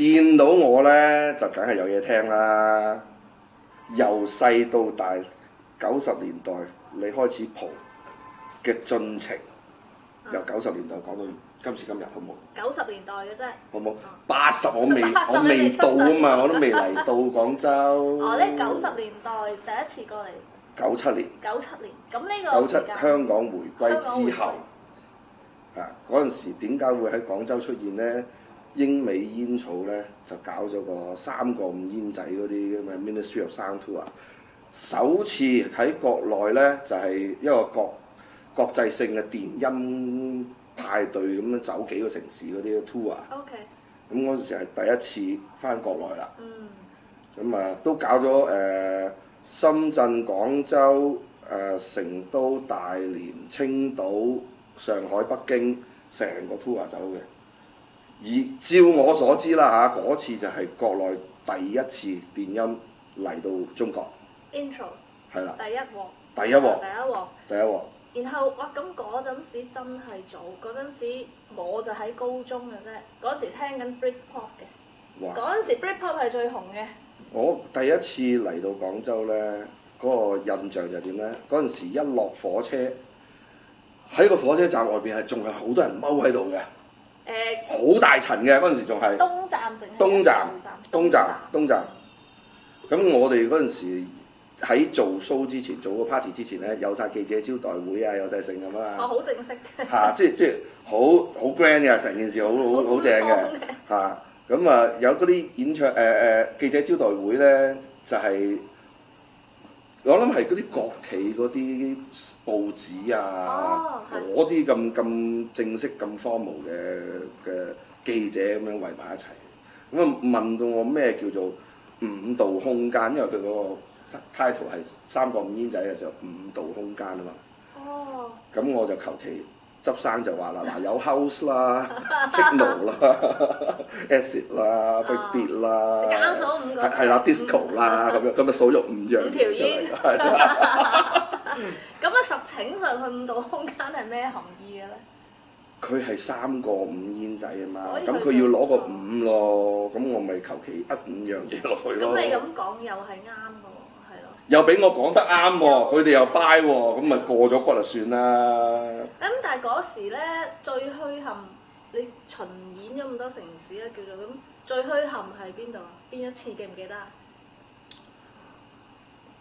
見到我咧就梗係有嘢聽啦。由細到大，90年代你開始蒲嘅進程，由90年代講到今時今日，好冇？90年代嘅啫，好冇？80我未到啊嘛，我都未嚟到廣州。哦，你90年代第一次過嚟。97年。97年，咁呢個時間97香港回歸之後，嗰陣時點解會喺廣州出現咧？英美煙草咧就搞咗個3個5煙仔嗰啲咁嘅 Ministry of Sound Tour，首次喺國內咧就係一個國際性嘅電音派對咁樣走幾個城市嗰啲 tour。OK。咁嗰陣時係第一次翻國內啦。咁啊都搞咗深圳、廣州、成都、大連、青島、上海、北京成個 tour 走嘅。而照我所知啦嗰次就係國內第一次電音嚟到中國。Intro。係啦。第一鑊。然後哇，咁嗰陣時真係早，嗰陣時我就喺高中嘅啫，嗰陣時聽緊 Britpop 嘅。哇！嗰陣時 Britpop 係最紅嘅。我第一次嚟到廣州咧，嗰個印象就點咧？嗰陣時一落火車，喺個火車站外邊係仲係好多人踎喺度嘅。好大層嘅嗰陣時仲係。東站。咁我哋嗰陣時喺做 show 之前，做個 party 之前咧，有晒記者招待會啊，有晒成咁啊。好正式嘅。即係好 grand 嘅，成件事好正嘅。咁啊，有嗰啲演唱記者招待會咧，就係、我諗係嗰啲國企嗰啲報紙啊，嗰啲咁正式咁 formal 嘅記者咁樣圍埋一齊。咁啊問到我咩叫做5度空間，因為佢嗰個 title 係3個5煙仔嘅時候5度空間啊嘛。咁我就求其執生就話啦，嗱有 house 啦，techno 啦，acid 啦，breakbeat 啦，啱數5個。係啦 ，disco 啦，咁啊數咗5樣。5條煙。咁啊，實情上去5度空間係咩含義嘅咧？佢係3個5煙仔啊嘛，咁佢要攞個5咯，咁我咪求其噏5樣嘢落去咯。咁你咁講又係啱嘅喎，係咯。又俾我講得啱喎，佢哋又 buy 喎，咁咪過咗骨就算啦。咁但係嗰時咧最墟冚，你巡演咗咁多城市咧，叫做咁最墟冚係邊度啊？邊一次記唔記得啊？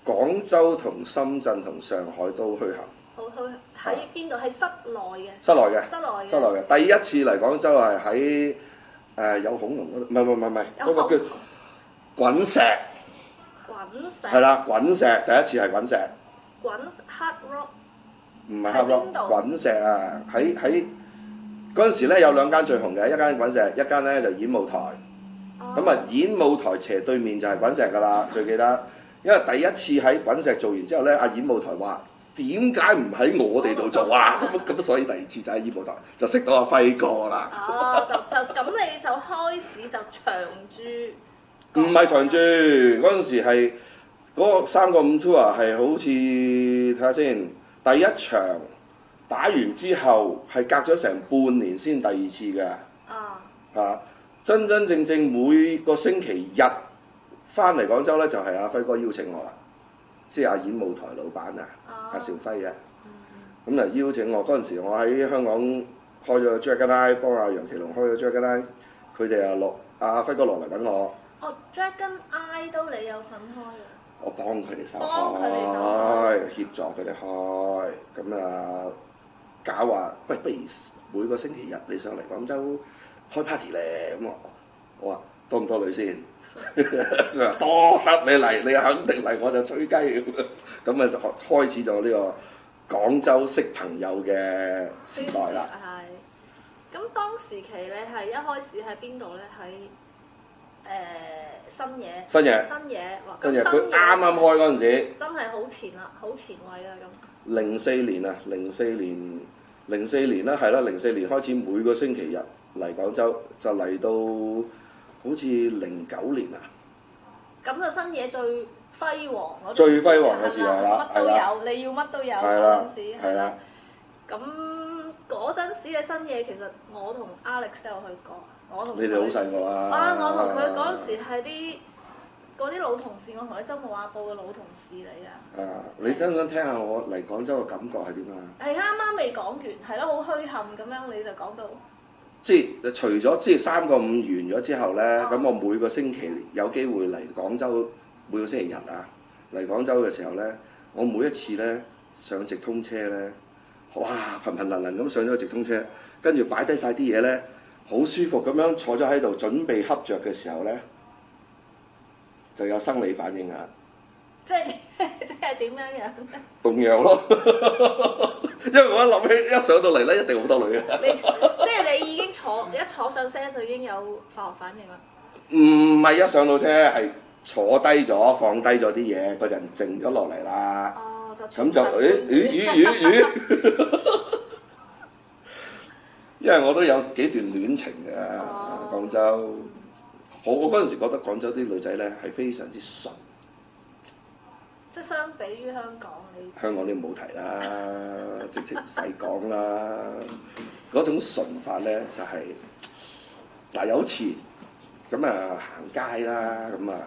廣州同深圳同上海都墟冚。好墟喺邊度？係室內嘅。室內嘅。第一次嚟廣州係喺有恐龍嗰度，唔係，嗰個叫滾石。係啦，滾石第一次係滾石。Hard Rock。唔係 Hard Rock，滾石啊！喺嗰陣時咧有2間最紅嘅，一間滾石，一間咧就演舞台。咁演舞台斜對面就係滾石㗎啦，最記得。因為第一次喺滾石做完之後咧，演舞台話：點解唔喺我哋度做啊？咁所以第2次就喺演舞台就識到阿輝哥啦。就咁你就開始就長駐。唔係長駐，嗰陣時係嗰個3個5 tour 係好似睇下先，第一場打完之後係隔咗成半年先第2次嘅。真真正正每個星期日翻嚟廣州咧，就係阿輝哥邀請我啦，即係演舞台老闆阿兆輝啊。咁就邀請我嗰陣時，我喺香港開咗 Dragon Eye， 幫阿楊奇龍開咗 Dragon Eye， 佢哋阿輝哥落嚟揾我。Dragon Eye 都你有份開嘅。我幫佢哋手開，協助佢哋開。咁搞話，不如每個星期日你上嚟廣州開 party 咧。咁我話多唔多女先？佢話多得你嚟，你肯定嚟我就吹雞咁就開始咗呢個廣州識朋友嘅時代啦。係。咁當時期你係一開始喺邊度咧？喺新野。佢啱啱開嗰陣時。真係好前啦，好前衛啦咁。04年啊，04年啦，係啦，04年開始每個星期日嚟廣州，就嚟到好似09年啊。咁就新野最輝煌嗰陣時。最輝煌嘅時候啦，乜都有，你要乜都有嗰陣時。係啦。咁嗰陣時嘅新野其實我同 Alex 都有去過。你哋好細個啦。啊！我同佢嗰陣時係嗰啲老同事，我同佢《周末畫報》嘅老同事嚟㗎。你想唔想聽下我嚟廣州嘅感覺係點啊？係啱啱未講完，係咯，好虛憾咁樣你就講到。即係除咗即係3個5完咗之後咧，咁我每個星期有機會嚟廣州，每個星期日啊嚟廣州嘅時候咧，我每一次咧上直通車咧，哇頻頻輪輪咁上咗直通車，跟住擺低晒啲嘢咧，好舒服咁樣坐咗喺度準備瞌着嘅時候咧，就有生理反應啊！即係點樣樣？動搖咯，因為我一諗起一上到嚟咧，一定好多女嘅。即係你已經一坐上車就已經有化學反應啦。唔係一上到車，係坐低咗，放低咗啲嘢，個人靜咗落嚟啦。哦，咁就咦！因為我都有幾段戀情嘅廣州，我嗰陣時覺得廣州啲女仔咧係非常之純。即係相比於香港，香港你唔好提啦，直情唔使講啦。嗰種純法咧就係、嗱有一次咁啊行街啦，咁啊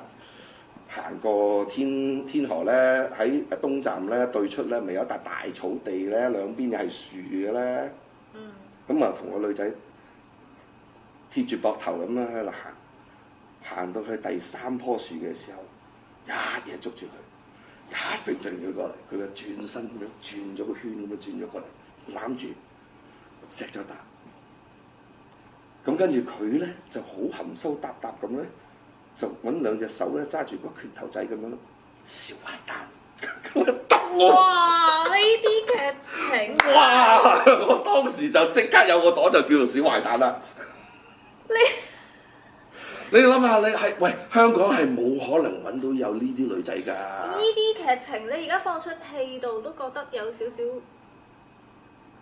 行過天河咧，喺東站咧對出咧，咪有一笪大草地咧，兩邊又係樹嘅咧。咁啊同個女仔貼住膊頭咁樣喺度行到去第3棵樹嘅時候，一嘢捉住佢。一飛進佢過嚟，佢就轉身咁樣轉咗個圈咁樣轉咗過嚟，攬住錫咗啖。咁跟住佢咧就好含羞答答咁咧，就揾2隻手咧揸住個拳頭仔咁樣，小壞蛋咁樣揼我。哇！呢啲劇情。哇！我當時就即刻有個朵就叫做小壞蛋啦。你諗下，你係喂香港係冇可能揾到有呢啲女仔㗎。呢啲劇情你而家放出戲度都覺得有少少，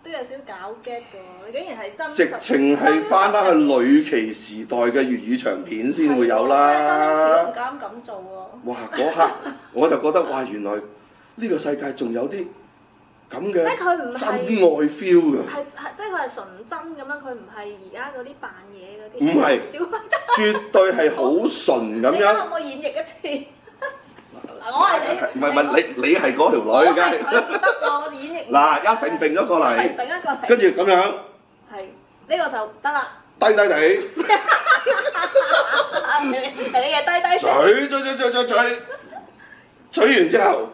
都有少少搞 get 㗎喎。你竟然係真實。直情係翻返去女騎時代嘅粵語長片先會有啦。真係唔敢咁做喎。哇！嗰刻我就覺得哇，原來呢個世界仲有啲咁嘅真愛 feel 㗎。即係佢係純真咁樣，佢唔係而家嗰啲扮嘢嗰啲。唔係，絕對係好純咁樣。你可唔可以演繹一次？我係你。唔係你係嗰條女，梗係。我演繹。嗱，一揈揈咗過嚟。揈一過嚟。跟住咁樣。係，呢個就得啦。低低地。係你嘅低低。嘴完之後，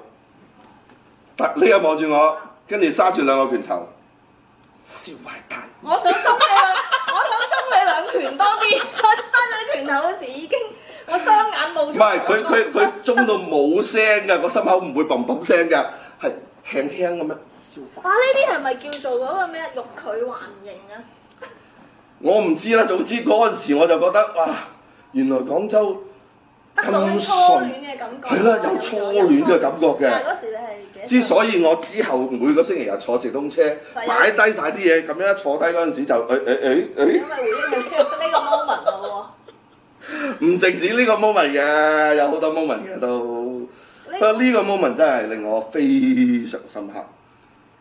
你又望住我。跟住揸住2個拳頭，小壞蛋！我想中你2拳多啲，我揸咗拳頭嗰時已經我雙眼冒出。唔係佢中到冇聲㗎，個心口唔會嘣嘣聲㗎，係輕輕咁樣。哇！呢啲係咪叫做嗰個咩欲拒還迎啊？我唔知啦，總之嗰陣時我就覺得哇，原來廣州咁初戀嘅感覺。係啦，有初戀嘅感覺嘅。但係嗰時你係幾？之所以我之後每個星期日坐直通車，擺低晒啲嘢，咁樣一坐低嗰陣時就咁咪回憶起呢個 moment 咯喎。唔淨止呢個 moment 嘅，有好多 moment 嘅都。不過呢個 moment 真係令我非常深刻。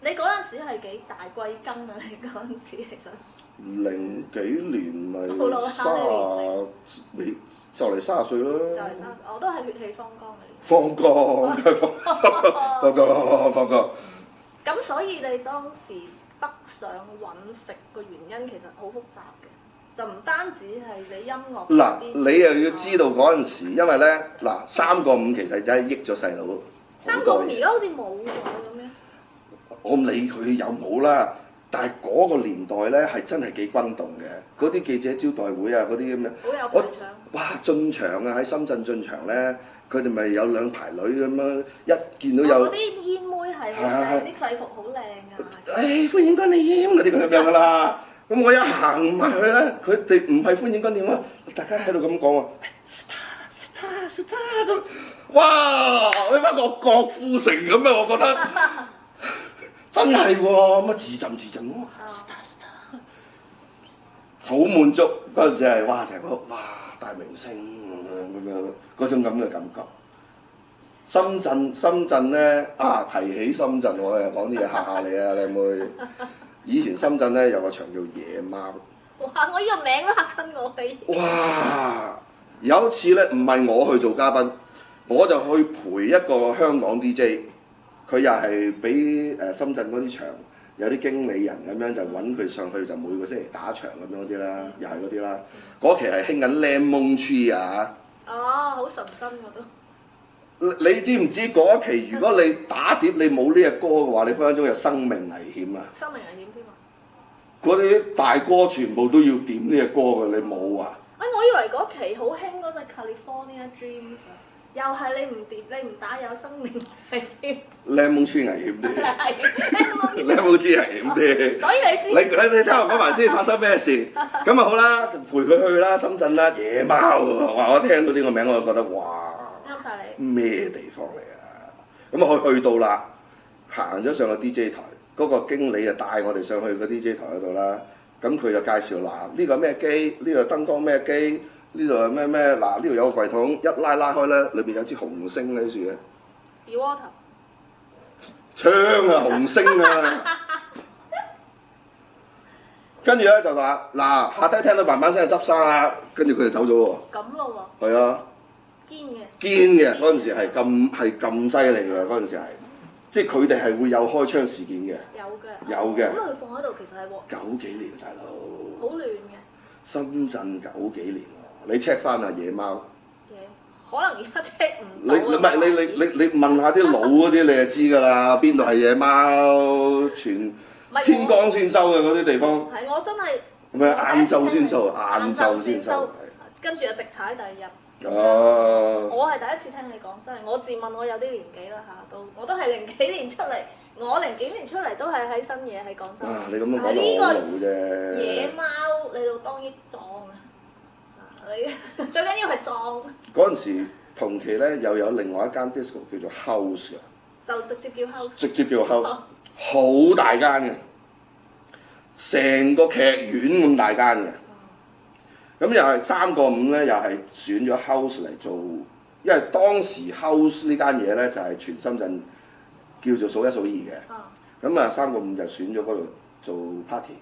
你嗰陣時係幾大貴庚啊？你嗰陣時其實。零幾年咪就嚟30歲咯。就嚟30，我都係血氣方剛嘅。方剛。咁所以你當時北上揾食個原因其實好複雜嘅，就唔單止係你音樂。嗱，你又要知道嗰陣時，因為咧3個5其實真係益咗細佬。3個5而家好似冇咗咁樣。我唔理佢有冇啦。但係嗰個年代咧係真係幾轟動嘅，嗰啲記者招待會啊，嗰啲咁樣，好有排上。哇！進場啊，喺深圳進場咧，佢哋咪有2排女咁樣，一見到有。嗰啲煙妹係啲制服好靚㗎。誒，歡迎光臨嗰啲咁樣㗎啦。咁我一行埋去咧，佢哋唔係歡迎光臨啊，大家喺度咁講喎 ，star 咁，哇！你翻個郭富城咁啊，我覺得。真係喎，乜自浸喎，好滿足嗰陣時係，哇！成個哇大明星咁樣嗰種咁嘅感覺。深圳咧提起深圳，我又講啲嘢嚇下你啊，靚妹。以前深圳咧有個場叫野貓，哇！我呢個名都嚇親我嘅。哇！有一次咧，唔係我去做嘉賓，我就去陪一個香港 DJ， 佢又係俾深圳嗰啲場有啲經理人咁樣就揾佢上去，就每個星期打場咁樣嗰啲啦，又係嗰啲啦。嗰期係興緊 Lemon Tree 啊！哦，好純真我都。你知唔知嗰一期如果你打碟你冇呢隻歌嘅話，你分分鐘有生命危險啊！生命危險添啊！嗰啲大哥全部都要點呢隻歌嘅，你冇啊？我以為嗰期好興嗰隻 California Dreams 啊，又係你唔掂，你唔打有生命危險。Lemon Tree 危險啲，Lemon Tree 危險啲。所以你先，你聽我講埋先，發生咩事？咁啊好啦，陪佢去啦，深圳啦，野貓喎！哇！我聽到呢個名我就覺得哇，啱晒你。咩地方嚟啊？咁啊去到啦，行咗上個 DJ 台，嗰個經理就帶我哋上去個 DJ 台嗰度啦。咁佢就介紹嗱，呢個咩機？呢個燈光咩機？呢度係咩咩？嗱，呢度有個櫃桶，一拉開咧，裏邊有支紅星喺處嘅。Water。槍啊，紅星啊！跟住咧就話嗱，下低聽到嘭嘭聲就執生啦，跟住佢就走咗喎。咁咯喎。係啊。堅嘅。堅嘅嗰陣時係咁犀利嘅嗰陣時係，即係佢哋係會有開槍事件嘅。有嘅。咁佢放喺度其實係90幾年大佬。好亂嘅。深圳90幾年喎，你 check 翻啊野貓。可能而家 check 唔到。你問下啲老嗰啲，你就知㗎啦，邊度係野貓？全天光先收嘅嗰啲地方。係我真係。咩晏晝先收？晏晝先收。跟住就直踩第二日。哦。我係第一次聽你講，真係我自問我有啲年紀啦嚇，我都係零幾年出嚟，我零幾年出嚟都係喺新野喺廣州。你咁樣講我好老啫。野貓你老當益壯啊！你最緊要係壯。嗰陣時同期咧又有另外一間 disco 叫做 House 嘅。就直接叫 House。直接叫 House，好大間嘅，成個劇院咁大間嘅。咁又係3個5咧，又係選咗 House 嚟做，因為當時 House 呢間嘢咧就係全深圳叫做數一數二嘅。咁啊3個5就選咗嗰度做 party。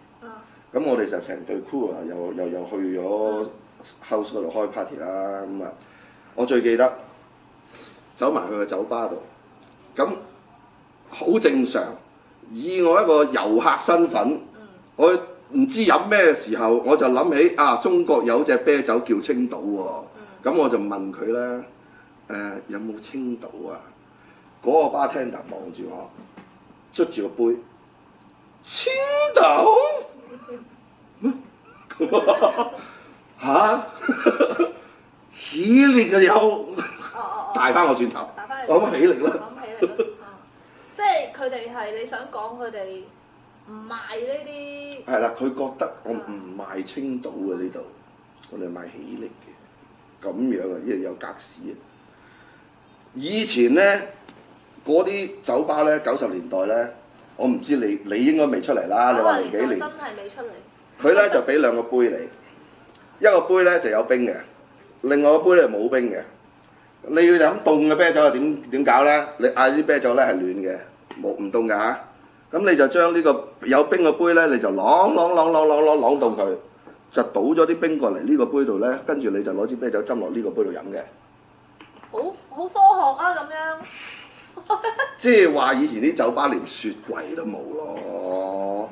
咁我哋就成隊 crew 啊，又去咗 House 嗰度開 party 啦。咁啊，我最記得走埋去個酒吧度，咁好正常。以我一個遊客身份，我唔知飲咩時候，我就諗起啊，中國有隻啤酒叫青島喎。咁我就問佢啦，有冇青島啊？嗰個 bartender 望住我，捽住個杯，青島嚇，喜力嘅有，帶翻我轉頭，講喜力啦。即係佢哋係你想講佢哋唔賣呢啲。係啦，佢覺得我唔賣青島嘅呢度，我哋賣喜力嘅，咁樣啊，因為有格士啊。以前咧嗰啲酒吧咧，90年代咧，我唔知你應該未出嚟啦。你話零幾年？真係未出嚟。佢咧就俾2個杯你，一個杯咧就有冰嘅，另外個杯咧冇冰嘅。你要飲凍嘅啤酒係點搞咧？你嗌啲啤酒咧係暖嘅，唔凍㗎嚇。咁你就將呢個有冰嘅杯咧，你就啷到佢，就倒咗啲冰過嚟呢個杯度咧，跟住你就攞支啤酒斟落呢個杯度飲嘅。好科學啊！咁樣。即係話以前啲酒吧連雪櫃都冇咯。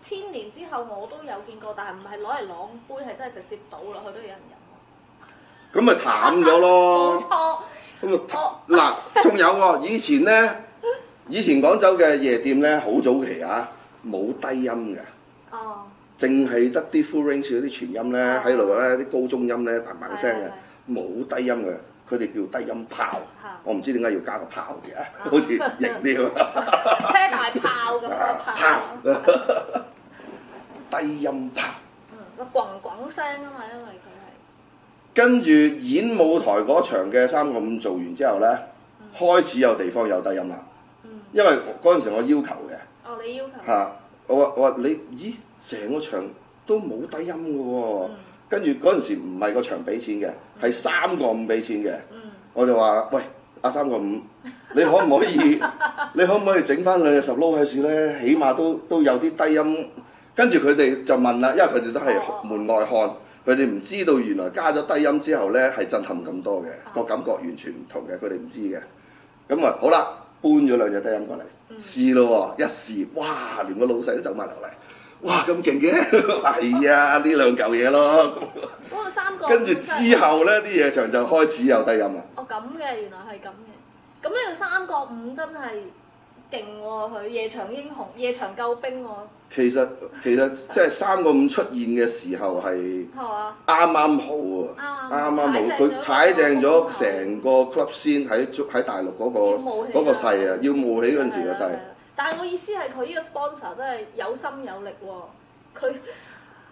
1000年之後我都有見過，但係唔係攞嚟啷杯，係真係直接倒落去都有人飲。咁咪淡咗咯。冇錯。咁啊嗱，仲有喎，以前廣州嘅夜店咧，好早期啊，冇低音嘅。哦。淨係得啲 full range 嗰啲全音咧，喺度咧啲高中音咧，嘭嘭聲嘅，冇低音嘅，佢哋叫低音炮。我唔知點解要加個炮字啊，好似型啲啊。車大炮咁嘅炮。低音炮。個滾滾聲啊嘛，因為佢係。跟住演舞台嗰場嘅3個5做完之後咧，開始有地方有低音啦。因為嗰陣時我要求嘅。哦，你要求。嚇！我話你，咦？成個場都冇低音嘅喎。跟住嗰陣時唔係個場俾錢嘅，係3個5俾錢嘅。我就話：喂，阿3個5，你可唔可以整翻2隻十撈喺樹咧？起碼都有啲低音跟住佢哋就問啦，因為佢哋都係門外漢，佢哋唔知道原來加咗低音之後咧係震撼咁多嘅，個感覺完全唔同嘅，佢哋唔知嘅。咁啊好啦，搬咗兩隻低音過嚟試咯喎，一試哇，連個老細都走埋落嚟。哇咁勁嘅，係啊，呢兩嚿嘢咯。嗰個三個。跟住之後咧，啲夜場就開始有低音啦。哦，咁嘅，原來係咁嘅。咁呢個三角五真係勁喎，佢夜場英雄、夜場救兵喎。其實即係三個五出現嘅時候係啱啱好喎，啱啱好，佢踩正咗成個 club scene喺大陸嗰個勢啊，要冒起嗰陣時個勢。但係我意思係佢呢個 sponsor 真係有心有力喎，佢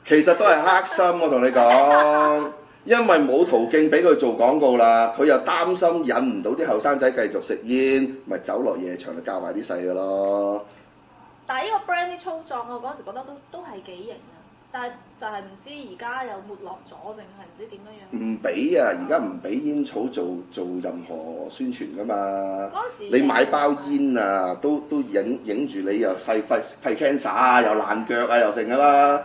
其實都係黑心，我同你講，因為冇途徑俾佢做廣告啦，佢又擔心引唔到啲後生仔繼續食煙，咪走落夜場就教壞啲細嘅咯。但係呢個 brand 啲操作，我嗰陣時覺得都係幾型啊！但係就係唔知而家又沒落咗，定係唔知點樣樣。唔俾啊！而家唔俾煙草做任何宣傳㗎嘛。嗰時你買包煙啊，都影住你又細肺 cancer 啊，又爛腳啊，又成㗎啦。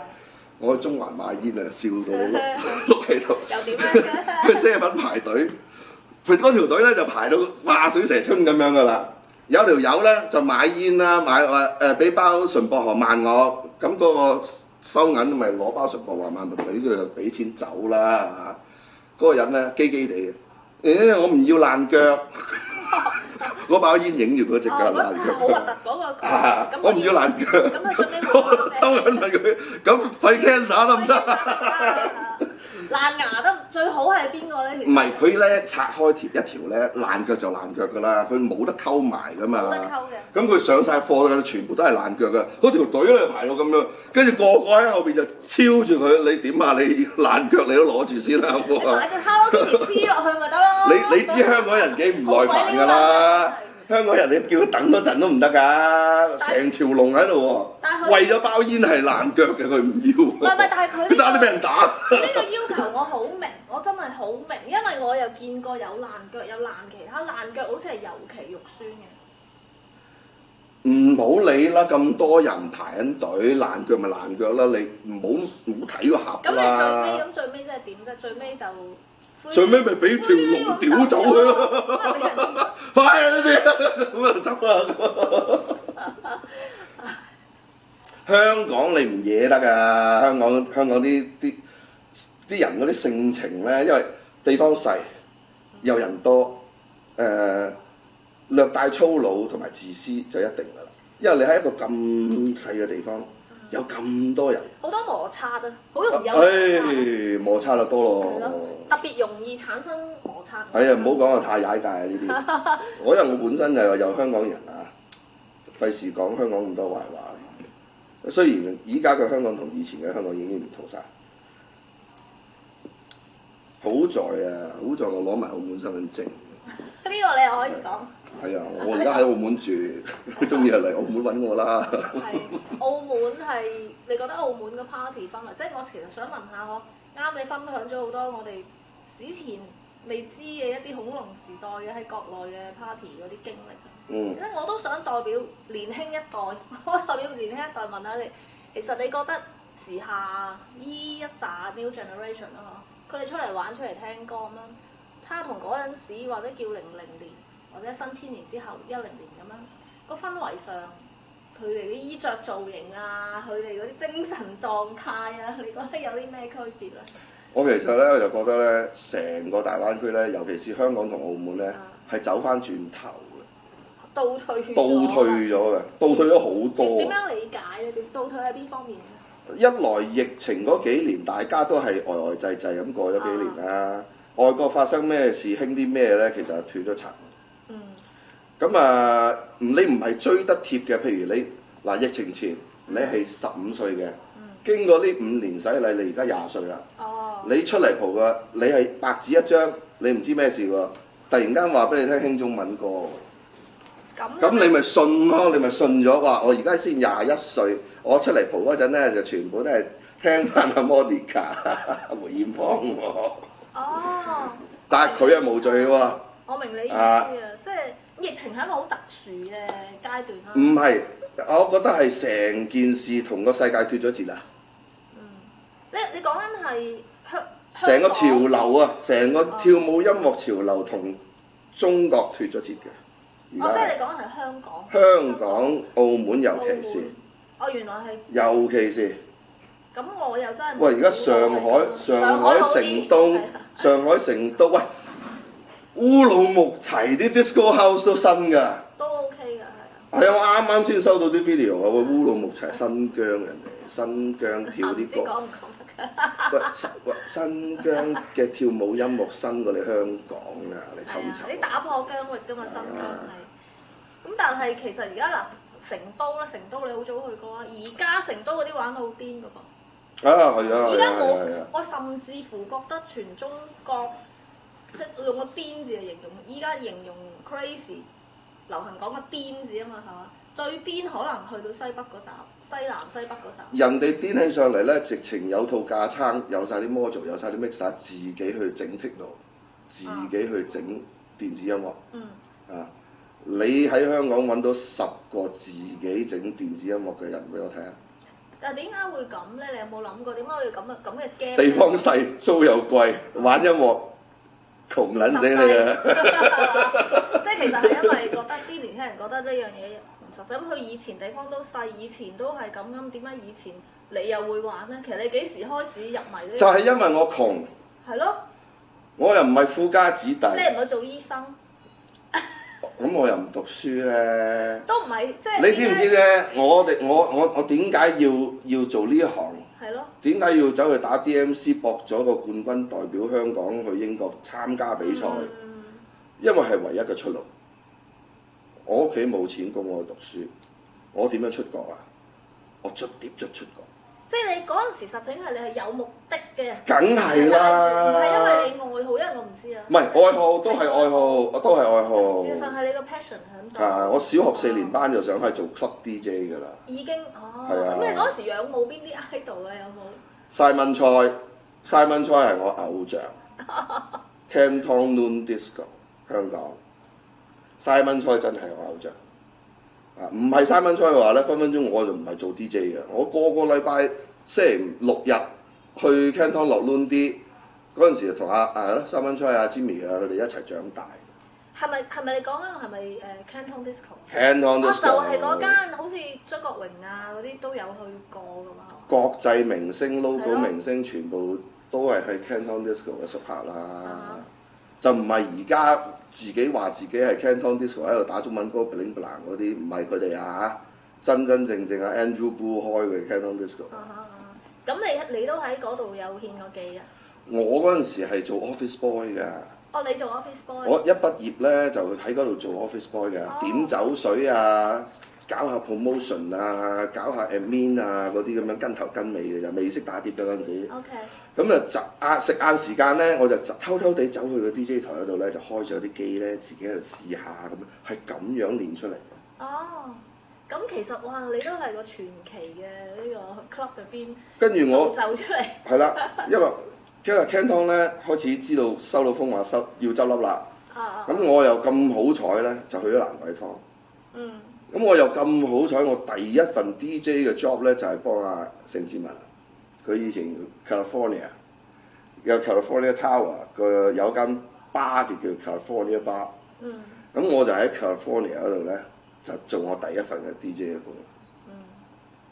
我去中環買煙啊，笑到碌喺度。又點樣嘅？去7-11排隊，佢嗰條隊咧就排到哇水蛇春咁樣㗎啦。有條友咧就買煙啦，買話俾包純薄荷曼我，咁嗰個收銀咪攞包純薄荷曼咪俾佢就俾錢走啦嚇。嗰個人咧基地嘅，我唔要爛腳，嗰包煙影住嗰隻腳爛腳。好核突嗰個。我唔要爛腳。咁啊，最尾收銀問佢，咁肺 cancer 得唔得？爛牙得最好係邊個咧？唔係佢咧拆開一條咧爛腳就爛腳㗎啦，佢冇得溝埋㗎嘛。冇得溝嘅。咁佢上晒貨㗎，全部都係爛腳㗎。嗰條隊咧排到咁樣，跟住個個喺後邊就超住佢。你點啊？你爛腳你都攞住先啦。你買隻 Hello Kitty 黐落去咪得咯。你知香港人幾唔耐煩㗎啦？香港人你叫佢等多陣都唔得㗎，成條龍喺度喎。為咗包煙係爛腳嘅，佢唔要。唔係，但係佢差啲俾人打。呢個要求我好明，我真係好明，因為我又見過有爛腳，有爛其他爛腳，好似係尤其肉酸嘅。唔好理啦，咁多人排緊隊，爛腳咪爛腳啦，你唔好睇個盒啦。咁最尾即係點啫？最尾咪俾條龍屌走佢咯！快啊！呢啲咁啊走啦！香港你唔惹得㗎，香港啲人嗰啲性情咧，因為地方細，又人多，略帶粗魯同埋自私就一定㗎啦。因為你喺一個咁細嘅地方。有咁多人，好多摩擦啊，好容易有摩擦就多咯，特別容易產生摩擦。係啊，唔好講啊，太踩界啊呢啲。因為我本身就有香港人啊，費事講香港咁多壞話。雖然依家嘅香港同以前嘅香港已經唔同晒。好在我攞埋澳門身份證。呢個你又可以講。係啊，我而家喺澳門住，中意就嚟澳門揾我啦。係，澳門係你覺得澳門嘅 party 氛圍，即係我其實想問下啱你分享咗好多我哋史前未知嘅一啲恐龍時代嘅喺國內嘅 party 嗰啲經歷。嗯。即係我都想代表年輕一代，我代表年輕一代問下你，其實你覺得時下依一紮 new generation 啦，佢哋出嚟玩出嚟聽歌咁樣，他同嗰陣時或者叫00年。或者新千年之後10年咁樣，個氛圍上，佢哋啲衣着造型啊，佢哋嗰啲精神狀態啊，你覺得有啲咩區別咧？我其實咧我就覺得咧，成個大灣區咧，尤其是香港同澳門咧，係走翻轉頭嘅，倒退咗嘅，倒退咗好多。點樣理解咧？倒退喺邊方面咧？一來疫情嗰幾年，大家都係呆滯咁過咗幾年啦。外國發生咩事，興啲咩咧，其實係斷咗層。咁啊，你唔係追得貼嘅，譬如你嗱疫情前你係15歲嘅，經過呢5年洗禮，你而家20歲啦。你出嚟蒲嘅，你係白紙一張，你唔知咩事喎，突然間話俾你聽興中文歌，咁你咪信咯，你咪信咗話，我而家先21歲，我出嚟蒲嗰陣咧就全部都係聽翻阿 Monica 梅艷芳喎。但係佢係無罪喎。我明你意思啊，即係。疫情係一個好特殊嘅階段啦。唔係我覺得係成件事同個世界脫咗節啊！你講緊係成個潮流啊，成個跳舞音樂潮流同中國脫咗節嘅。即係你講係香港。香港、澳門尤其是。原來係。尤其是。咁我又真係。喂，而家上海、上海、成都，喂，烏魯木齊啲 disco house 都新㗎。都 OK 㗎，係啊。係啊，我啱啱先收到啲 video 啊，喂，烏魯木齊新疆人哋，新疆跳啲歌。講唔講喂，新疆嘅跳舞音樂新過你香港㗎，你瞅唔瞅？你打破疆域㗎嘛，新疆係。咁但係其實而家嗱，成都你好早去過啊，而家成都嗰啲玩到好癲㗎噃。係啊！而家我甚至乎覺得全中國，即係用個癲字嚟形容，依家形容 crazy， 流行講個癲字啊嘛，係嘛？最癲可能去到西北嗰站，西南西北嗰站。人哋癲起上嚟咧，直情有套架撐，有晒啲 module， 有晒啲 mixer， 自己去整 techno， 自己去整電子音樂。你喺香港揾到10個自己整電子音樂嘅人俾我睇下。但係點解會咁咧？你有冇諗過點解會咁嘅 game？地方細，租又貴，玩音樂窮撚死你啊！即係其實係因為覺得啲年輕人覺得呢樣嘢唔實際。咁佢以前地方都細，以前都係咁，點解以前你又會玩咧？其實你幾時開始入迷呢？就係因為我窮。係咯。我又唔係富家子弟。你唔係做醫生。咁我又唔讀書咧，都唔係即係。你知唔知咧？我點解要做呢一行？係咯。點解要走去打 DMC 博咗個冠軍，代表香港去英國參加比賽？因為係唯一嘅出路。我屋企冇錢供我去讀書，我點樣出國啊？我捽碟出國。即係你嗰陣時實情係你係有目的嘅，梗係啦，唔係因為你愛好，因為我唔知啊。唔係愛好，都係愛好，都係愛好。事實上係你個 passion 喺度。我小學4年班就想係做 club DJ 㗎啦。已經係啊。咁你嗰陣時仰慕邊啲 idol 啊？有冇？Simon Choi 係我偶像。Canton Noon Disco 香港 Simon Choi 真係我偶像。唔係Simon Choi嘅話咧，分分鐘我就唔係做 DJ 嘅。我個禮拜星期6日去 Canton 落 Noon 啲嗰陣時，同Simon Choi Jimmy 佢哋一齊長大。係咪你講緊係咪Canton Disco？Canton Disco 就係嗰間好似張國榮嗰啲都有去過㗎嘛。國際明星 logo 明星全部都係去 Canton Disco 嘅熟客啦。就唔係而家自己話自己係 Canton Disco 喺度打中文歌 bling bling 嗰啲，唔係佢哋啊！真正 Andrew Boo 開嘅 Canton Disco。咁你都喺嗰度有獻過技啊？我嗰陣時係做 office boy 㗎。你做 office boy？我一畢業咧就喺嗰度做 office boy 㗎，點酒水啊，搞下 promotion 啊，搞下 admin 啊嗰啲咁樣跟頭跟尾嘅，又未識打碟嘅嗰陣時。OK。咁啊食晏時間咧，我就偷偷地走去個 DJ 台嗰度咧，就開咗啲機咧，自己喺度試下咁，係咁樣練出嚟。咁其實哇，你都係個傳奇嘅呢個 club 入邊，跟住我造就出嚟。係啦，因為 Canton 咧開始知道收到風話要執笠啦。咁我又咁好彩咧，就去咗蘭桂坊。咁我又咁好彩，我第一份 DJ 嘅 job 咧就係幫盛智文。佢以前 California 有 California Tower 有間bar就叫 California Bar。咁我就喺 California 嗰度咧，就做我第一份嘅 DJ 嘅工。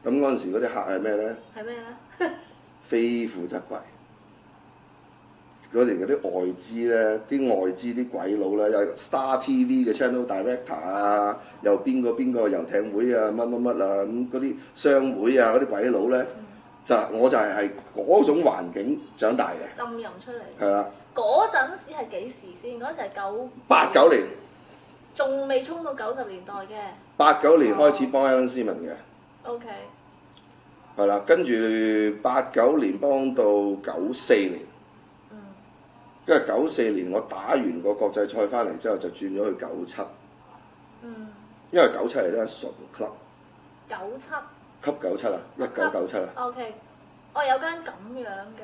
咁嗰陣時嗰啲客係咩咧？係咩咧？非富則貴。嗰啲外資咧，啲外資啲鬼佬咧，有 Star TV 嘅 Channel Director 啊，又邊個遊艇會啊，乜啊，咁嗰啲商會啊，嗰啲鬼佬咧。我就係嗰種環境長大嘅，浸淫出嚟。係啦。嗰陣時係幾時先？嗰陣時係89年。仲未衝到90年代嘅。89年開始幫 Alan Simon 嘅。OK。係啦，跟住89年幫到94年。因為94年我打完個國際賽翻嚟之後，就轉咗去97。因為97係真係純 club。97。級97啊，1997啊。OK，有間咁樣嘅。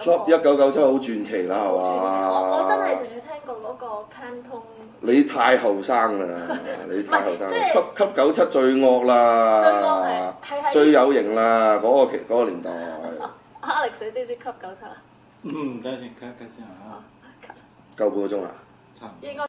Club 1997好傳奇啦，係嘛？我真係淨係聽過嗰個 Canton？你太後生啦，你太後生，級97最惡啦，最惡係最有型啦，嗰個年代。Alex 你知唔知級97啊？等陣先，睇先嚇。夠半個鐘啊？差唔多。應該。